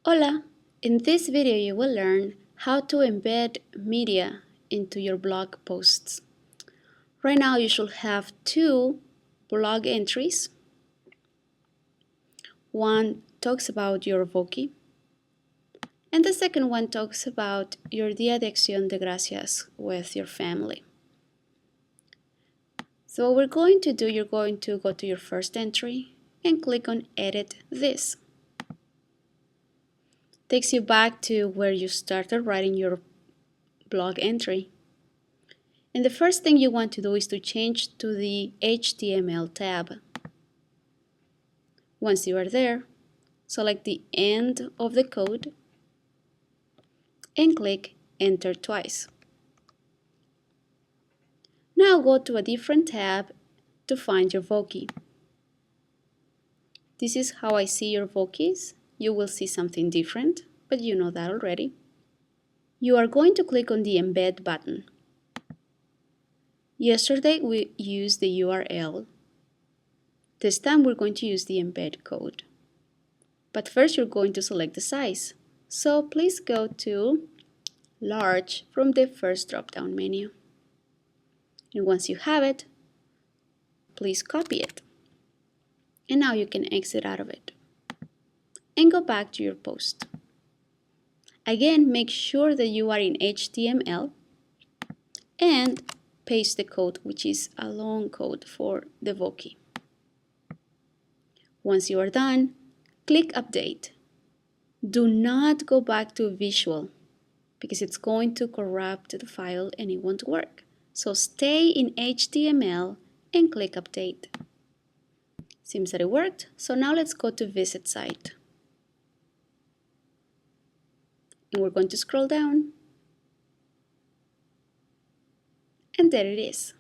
Hola! In this video you will learn how to embed media into your blog posts. Right now you should have two blog entries. One talks about your voki and the second one talks about your Día de Acción de Gracias with your family. So what we're going to do, you're going to go to your first entry and click on Edit This. Takes you back to where you started writing your blog entry. And the first thing you want to do is to change to the HTML tab. Once you are there, select the end of the code and click Enter twice. Now go to a different tab to find your voki. This is how I see your vokis. You will see something different, but you know that already. You are going to click on the Embed button. Yesterday we used the URL. This time we're going to use the embed code. But first you're going to select the size. So please go to Large from the first drop-down menu. And once you have it, please copy it. And now you can exit out of it. And go back to your post. Again, make sure that you are in HTML and paste the code, which is a long code for the voki. Once you are done, click Update. Do not go back to Visual because it's going to corrupt the file and it won't work. So stay in HTML and click Update. Seems that it worked, so now let's go to Visit Site. And we're going to scroll down. And there it is.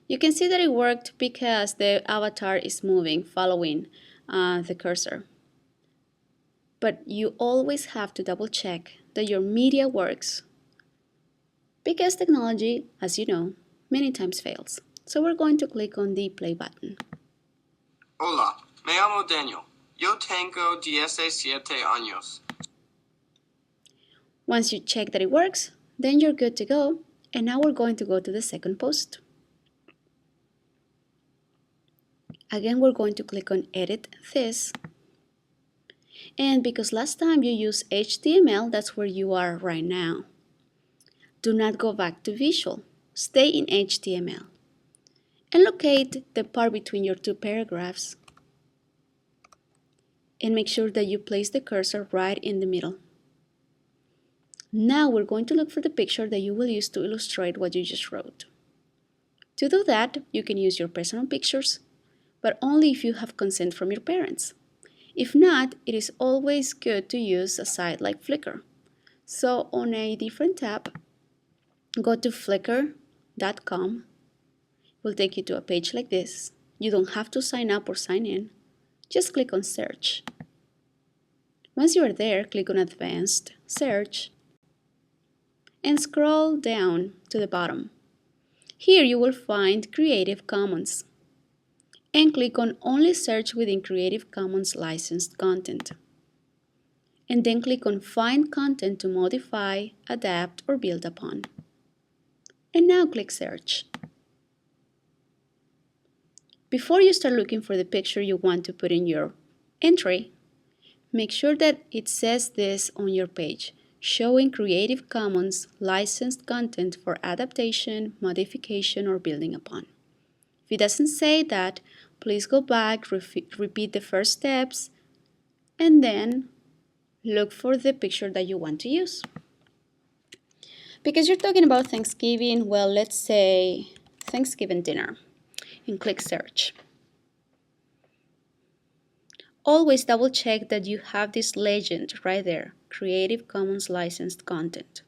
You can see that it worked because the avatar is moving, following the cursor. But you always have to double check that your media works because technology, as you know, many times fails. So we're going to click on the play button. Hola, me llamo Daniel. Yo tengo 17 años. Once you check that it works, then you're good to go. And now we're going to go to the second post. Again, we're going to click on Edit This. And because last time you used HTML, that's where you are right now. Do not go back to Visual. Stay in HTML. And locate the part between your two paragraphs. And make sure that you place the cursor right in the middle. Now we're going to look for the picture that you will use to illustrate what you just wrote. To do that, you can use your personal pictures, but only if you have consent from your parents. If not, it is always good to use a site like Flickr. So on a different tab, go to flickr.com. It will take you to a page like this. You don't have to sign up or sign in. Just click on Search. Once you are there, click on Advanced Search and scroll down to the bottom. Here you will find Creative Commons and click on Only Search within Creative Commons licensed content. And then click on Find Content to modify, adapt, or build upon. And now click Search. Before you start looking for the picture you want to put in your entry, make sure that it says this on your page, showing Creative Commons licensed content for adaptation, modification, or building upon. If it doesn't say that, please go back, repeat the first steps, and then look for the picture that you want to use. Because you're talking about Thanksgiving, well, let's say Thanksgiving dinner, and click Search. Always double check that you have this legend right there, Creative Commons licensed content.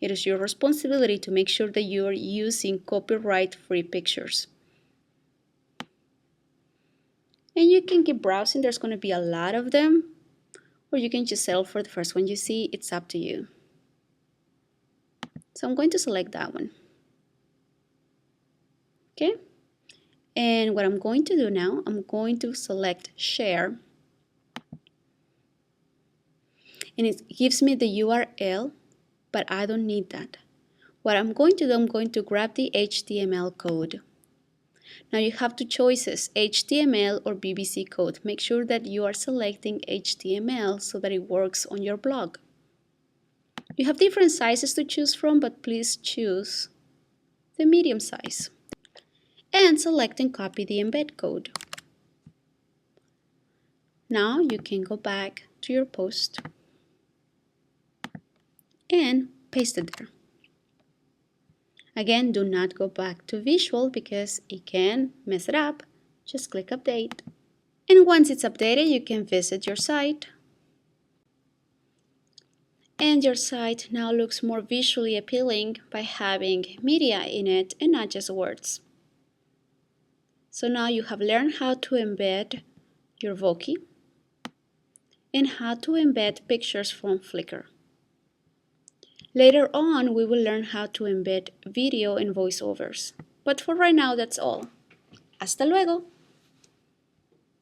It is your responsibility to make sure that you are using copyright-free pictures. And you can keep browsing, there's going to be a lot of them, or you can just settle for the first one you see, it's up to you. So I'm going to select that one. Okay? And what I'm going to do now, I'm going to select Share. and it gives me the URL, but I don't need that. What I'm going to do, I'm going to grab the HTML code. Now you have two choices, HTML or BBC code. Make sure that you are selecting HTML so that it works on your blog. You have different sizes to choose from, but please choose the medium size. And select and copy the embed code. Now you can go back to your post and paste it there. Again, do not go back to visual because it can mess it up. Just click update. And once it's updated, you can visit your site. And your site now looks more visually appealing by having media in it and not just words. So now you have learned how to embed your voki and how to embed pictures from Flickr. Later on, we will learn how to embed video and voiceovers. But for right now, that's all. Hasta luego!